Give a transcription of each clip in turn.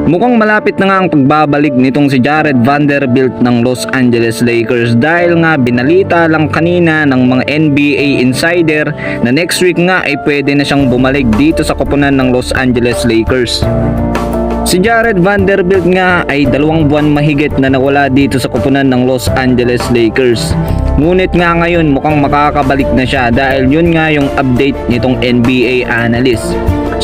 Mukhang malapit na nga ang pagbabalik nitong si Jared Vanderbilt ng Los Angeles Lakers dahil nga binalita lang kanina ng mga NBA insider na next week nga ay pwede na siyang bumalik dito sa koponan ng Los Angeles Lakers. Si Jared Vanderbilt nga ay 2 buwan mahigit na nawala dito sa koponan ng Los Angeles Lakers. Ngunit nga ngayon mukhang makakabalik na siya dahil yun nga yung update nitong NBA analyst.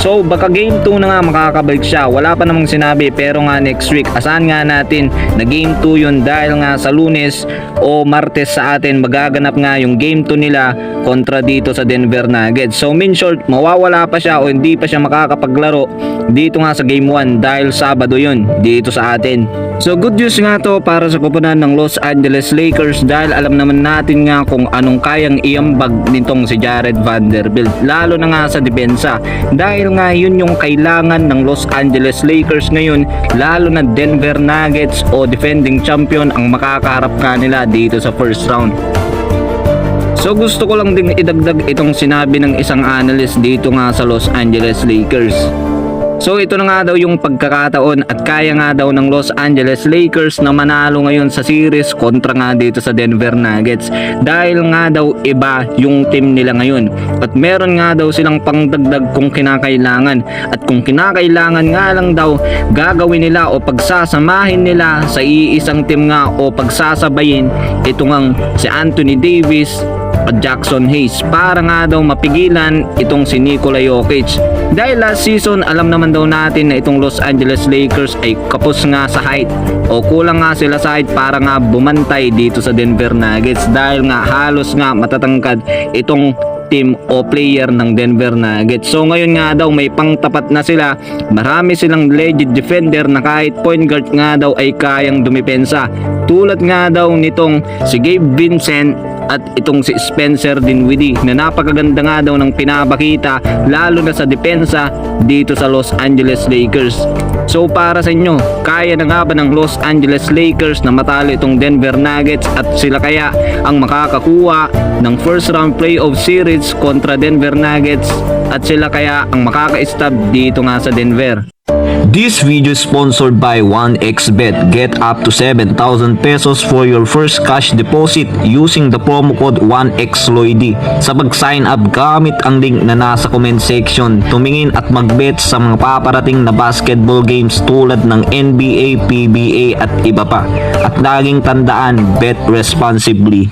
So baka game 2 na nga makakabalik siya, wala pa namang sinabi pero nga next week asahan nga natin na game 2 yun dahil nga sa Lunes o Martes sa atin magaganap nga yung game 2 nila kontra dito sa Denver Nuggets. So in short, mawawala pa siya o hindi pa siya makakapaglaro dito nga sa game 1 dahil Sabado yun dito sa atin. So good news nga to para sa koponan ng Los Angeles Lakers dahil alam naman natin nga kung anong kayang iambag nitong si Jared Vanderbilt lalo na nga sa depensa dahil nga yun yung kailangan ng Los Angeles Lakers ngayon lalo na Denver Nuggets o defending champion ang makakaharap nga nila dito sa first round. So gusto ko lang din idagdag itong sinabi ng isang analyst dito nga sa Los Angeles Lakers. So ito na nga daw yung pagkakataon at kaya nga daw ng Los Angeles Lakers na manalo ngayon sa series kontra nga dito sa Denver Nuggets dahil nga daw iba yung team nila ngayon at meron nga daw silang pangdagdag kung kinakailangan at kung kinakailangan nga lang daw gagawin nila o pagsasamahin nila sa iisang team nga o pagsasabayin ito ngang si Anthony Davis at Jackson Hayes para nga daw mapigilan itong si Nikola Jokic. Dahil last season alam naman daw natin na itong Los Angeles Lakers ay kapos nga sa height o kulang nga sila sa height para nga bumantay dito sa Denver Nuggets dahil nga halos nga matatangkad itong team o player ng Denver Nuggets. So ngayon nga daw may pangtapat na sila, marami silang legit defender na kahit point guard nga daw ay kayang dumipensa tulad nga daw nitong si Gabe Vincent at itong si Spencer Dinwiddie na napakaganda nga daw ng pinapakita lalo na sa depensa dito sa Los Angeles Lakers. So para sa inyo, kaya na nga ba ng Los Angeles Lakers na matalo itong Denver Nuggets at sila kaya ang makakakuha ng first round playoff series kontra Denver Nuggets at sila kaya ang makaka-stab dito nga sa Denver? This video is sponsored by 1xBet. Get up to 7,000 pesos for your first cash deposit using the promo code 1xLoyD. Sa pag-sign up, gamit ang link na nasa comment section. Tumingin at mag-bet sa mga paparating na basketball games tulad ng NBA, PBA at iba pa. At laging tandaan, bet responsibly.